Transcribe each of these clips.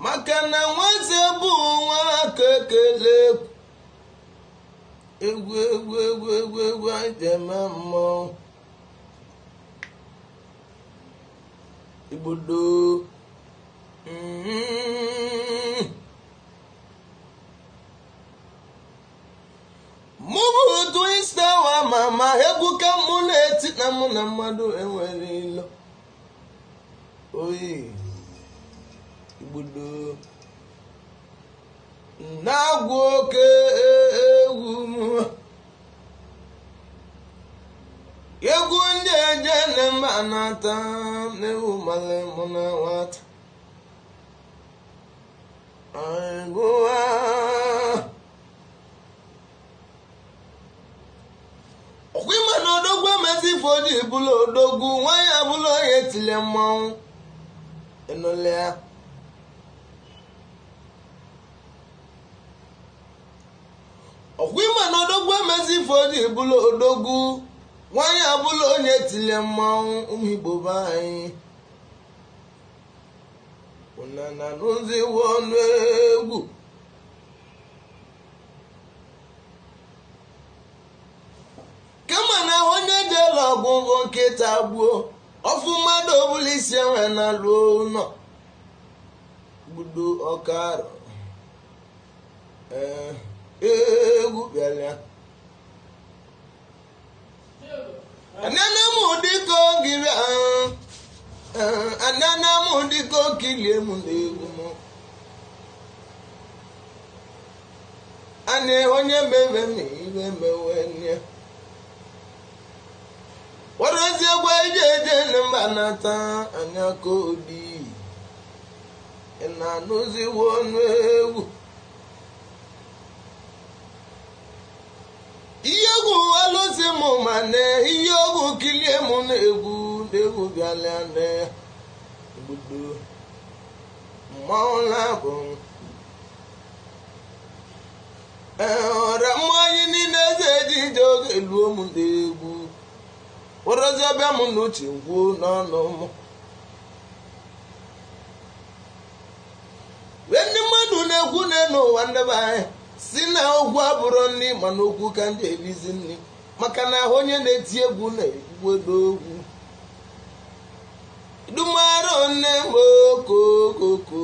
Makana nwaze bụ nwa kekele egwu anyị eme mmọnwụ igbodo mụ bụ Twinstar wa mama egwu ka mụ na-eti na mụ na mmadụ enwere ilo oyi igbodo na-agwụ oke egwu m egwu ndị eje na mba na-ata n'ewu male mụ na nwata agụwa ọkwa ịma na odogwu emezi ife oji bụla odogwu nwanyị abụla onye tile mmanwụ enolea ọkwa ịma na odogwu emezi ife oji bụla odogwu nwanyị abụla onye tile mmanwụ ụmụ Igbo be anyị ụnana n'ụzọ iwu ọnụ egwu kama na onye jela ọgwụgwọ nkịta gbuo ọfụ mmadụ ọbụla isi enwe na lụọ ụlọ gbudo ọkarụ egwu bịara anana m dịka ogiri anana m dịka okilie m na-egwu m ana onye mebe m iwe mewe nne warazi egwa ije eje na mba nata anya ka odi na-anụzi ọnụ egwu ihe egwu alụzi m ma na ihe egwu kilie m na-egwu na-egwu bịala na gbudo mmanwụ na-abụ ọra mmanya niile eze eji ije oge luo m na-egwu warazi ọbịa m n'uche gwuo n'ọnụ m wee ndị mmadụ na-ekwu n'ụwa ndebe anyị si na ogwu abụrụ nri mana okwu ka ndị elizi nri maka na onye na-eti egwu na-egwudo ogwu dumara nne m okokoko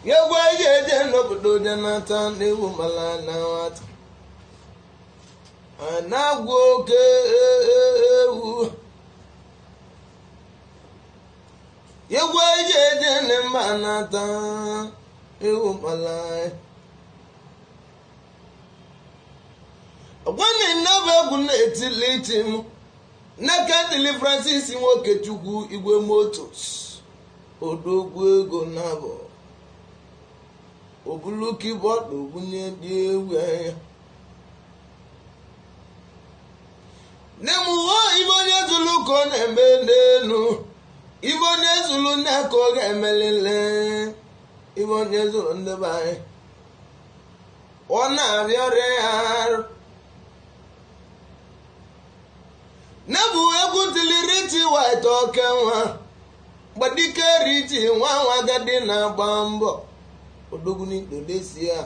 egwu eji eje n'obodo jenata na-ewu mala na nwata a na-agwụ oke ewu egwu eji eje na mba na-ata ewu mala ọgwani nnọba egwu na-etili iti m n'aka dili Francis nwoke Chukwu igwe motos odogwu ego nabọ obulu keyboard ogbunye dị egwu anya nemuwo ibe onye zulu ka ọ na-eme n'elu ibe onye zulu nne ka ọ ga-emelile ibe onye zulu ndị be anyị ọ na-arịọ ọrịa ya arụ nebu egwu tiliriti white oke nwa gbadike riti nwa nwa agadi na-agba mbọ odogwu n'Indonesia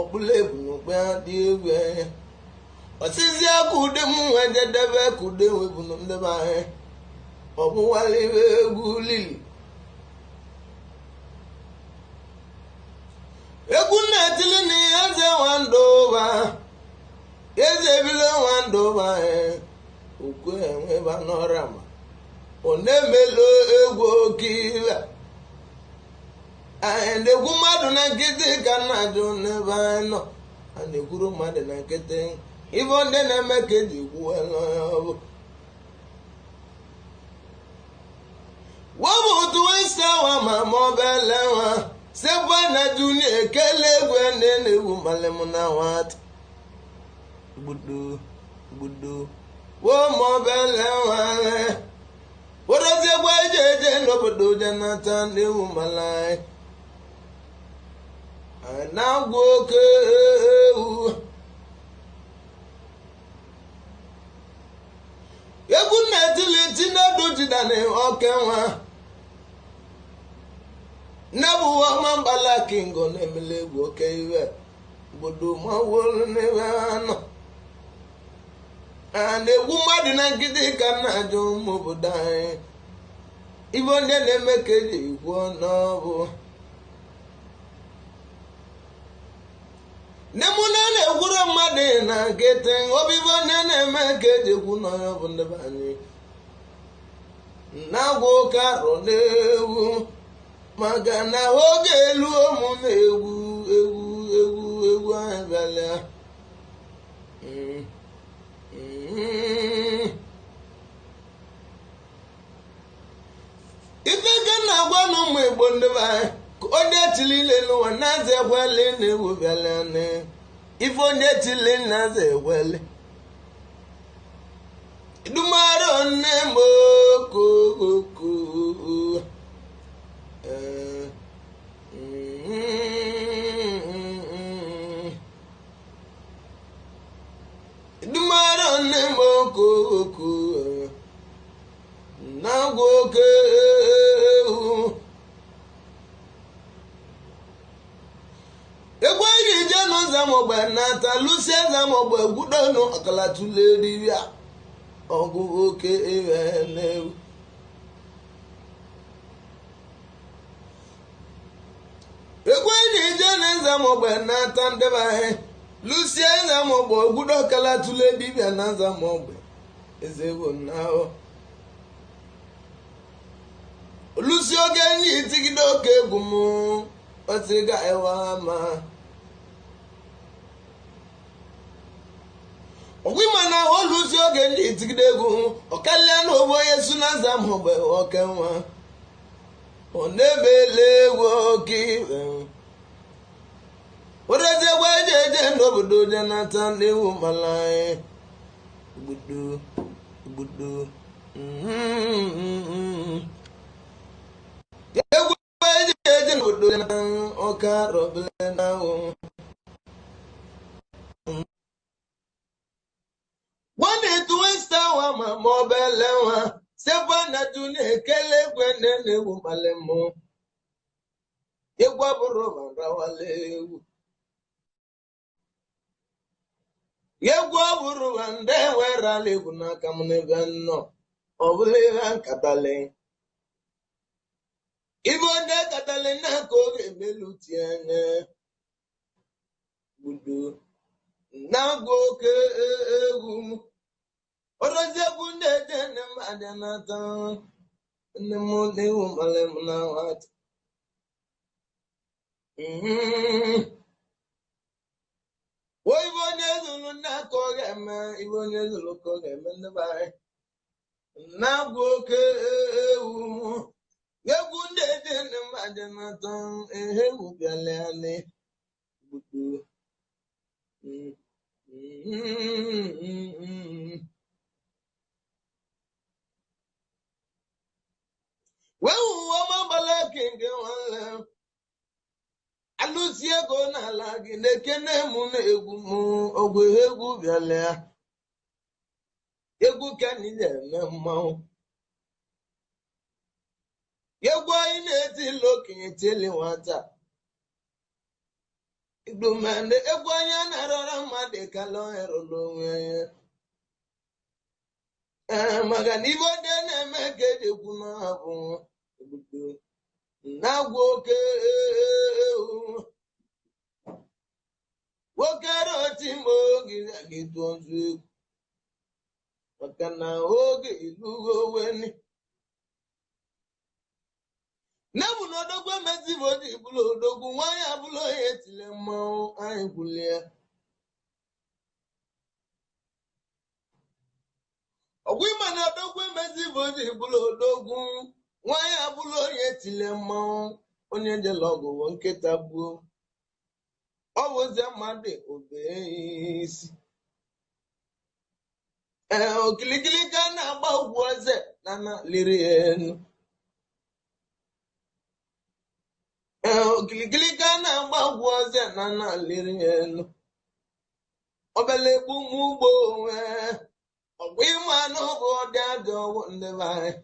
ọkpụla ebu n'okpe dị egwu anya ọsịzi aka ude m nwe jedebe ka ude webu ndebe anyị ọ bụwaliwe egwu lili egwu na-etili na eze nwandụba eze ebile nwandụba okwe enweba n'ọrama ọ na-emelo egwu oke iwe anyị na-egwu mmadụ na nkịtị ka na-ajụ n'ebe anyị nọ a na-ekwuru mmadụ na nkịtị ife ndị na-eme ka eji kwuo ọbụ wọbụ Twinstar wa ma ọbele nwa sekwa na juni ekele egwu ndị na-egwu mmalị m na nwata gbudo wo ma ọbele nwa warazi egwu eje eje n'obodo jenata na-egwu mmalị na-agwụ oke ewu egwu na-etili Chinedu jidane okenwa nebuwa mambala kingo na-emele egwu oke iwe obodo mawolu n'ebe anọ na-egwu mmadụ na nkịtị ka na-ajụ ụmụ obodo anyị ibe onye na-eme ka eji ikwu n'ọbụ nne mụ na-egwuru mmadụ na nkịtị obibe onye na-eme ka eji ekwu n'ọya bụ ndị be anyị na-agwa ụka arụ na-egwu maka na oge elu ụmụ na-egwu egwu anyị bịalịa ife ka na-agwa na ụmụ Igbo ndị be anyị onye chilile n'ụwa na-aza ekwele na-egwu bịalịa na ife onye chile na-aza ekwele dumaro nne m okoko dumaro nne m okoko na-agwa oke egwu iji je n'ụzọ mọgbe nata lusie za mọgbe gwudonu ọkalatule ribia ọgụ oke ewe n'ewu egwu iji je n'ụzọ mọgbe nata ndebahe lusie za mọgbe gwudo ọkalatule dibia na za mọgbe ezegbo nnahụ lusie oge enyi itigide oke egwu m otiga ewa ma ogwi mana olusi oge ndị itigide egwu ọkalịa na ogbo onye su na nza mgbe oke nwa ọ na-emele egwu oke iwe odezegwa eje n'obodo jenata ndị ewu mala anyị igbudu egwu eje n'obodo jenata ọka robele na ahụ One Twinstar wa ma mobile wa seba na tune kele gwene ne wu malemo yegwa buru mara wale yegwa buru ande wera le kuna kamune benno obule ran katale ibo de katale na ko ge melutiene budu na go ke oroje bunde dene madanata nemo lewu malem na wat wo ibonye zulu na ko ge me ibonye zulu ko ge me ne bai na go ke ye bunde dene madanata ehu bialane budu well woman balaking one alusie go na lagi nekene mu na egwu mu ogwe egwu biale egwu kani na mmanwụ egwu anyị na-eti lokinye tele nwata igdomande egwu anya na-arọrọ mmadụ kala erolo onwe maka na ibe ndị na-eme ka eji ekwu n'abụ na-agwa oke nwoke roti ma oge ga-etu ọzọ egwu maka na oge ilugo weni Nebu no dogwe mezivo di bulo dogu wanya bulo yetile mmanwụ anyị kwulie ogwi mana dogwe mezivo di bulo dogu wanya bulo yetile mmanwụ onye je logo wo nketa gbuo ọ bụzi mmadụ obeisi okilikili ka na-agba ugwu eze na liri enu okilikili ka na-agba ugwu eze na liri enu obele egbu m ugbo onwe We man over there do the line.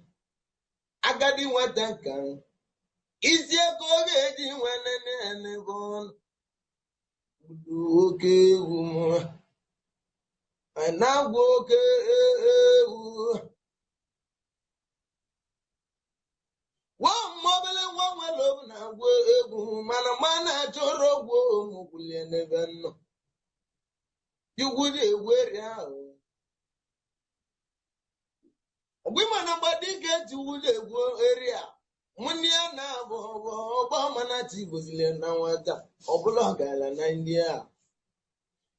I got the weather can. Is your COVID when any gone? Okay, woman. And now okay. One mobile and one well now go man choro go mukulia never know. You would wear out. Women nobody get to the area. Munia na Obama native was now at Oblogala na India.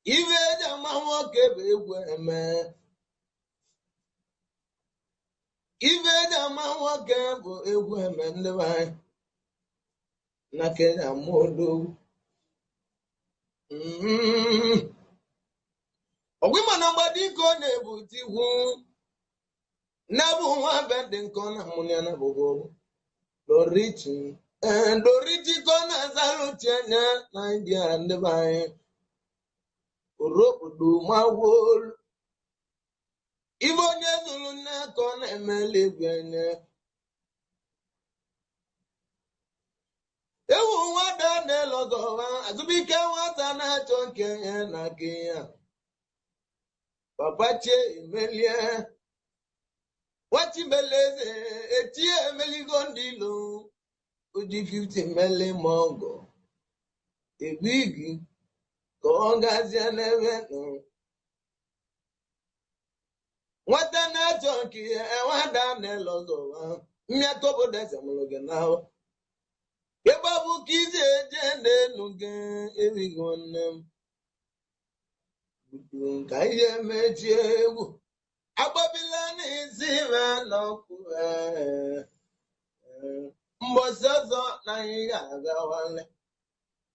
Even the mama gave a man. Even the mama gave a woman the vine. Naked a modo. A woman nobody go never to whom. Nabu one bending corner Muniana Bobo. Doriti and Doriti corner Salutiana, India and the vine. Rope do my wool. Even Yazuluna con Emily. Ewu wada ne logo azubike wata na chonke na kia papache imelie wati beleze etie meligondilo uji 50 mele mongo ebigi kongazi aneveno wata na chonke wada ne logo miatobo dese mologe nawo Kebabu kize jende nuge evigonem. Kaye mechewu. Ababilani zive nokwe. Mbosozo na iga wale.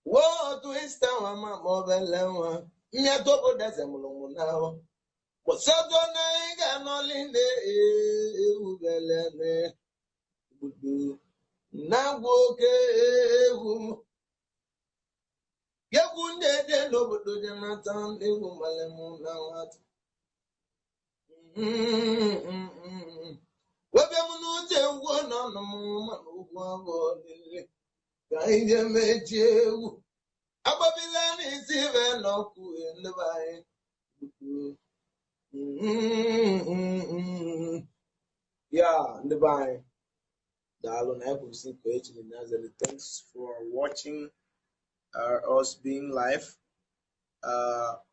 Wo Twinstar wa mobile wa. Miatopo dese mulungu nawa. Mbosozo na iga nolinde ubelene. Budu. Nagwoke ewu Yakunde de n'obodo Jonathan ewu malemu na nwata Webe m n'uche ngwo nọ mana ugwu agwọ lele ka ije mechi ewu agbabila n'isi be n'ọkụ elebe anyị ya ndebe anyị Thanks for watching us being live.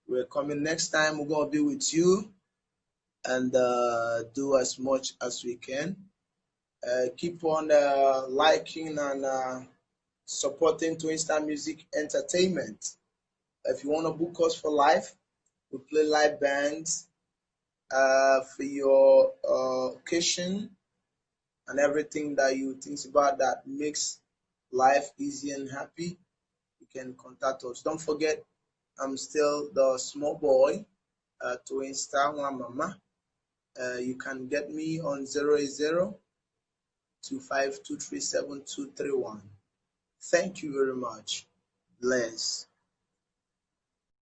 We're coming next time. We're going to be with you and do as much as we can. Keep on liking and supporting Twinstar Music Entertainment. If you want to book us for live, we play live bands for your occasion and everything that you think about that makes life easy and happy, you can contact us. Don't forget, I'm still the small boy to Insta Mama. You can get me on 080-25237231. Thank you very much. Bless.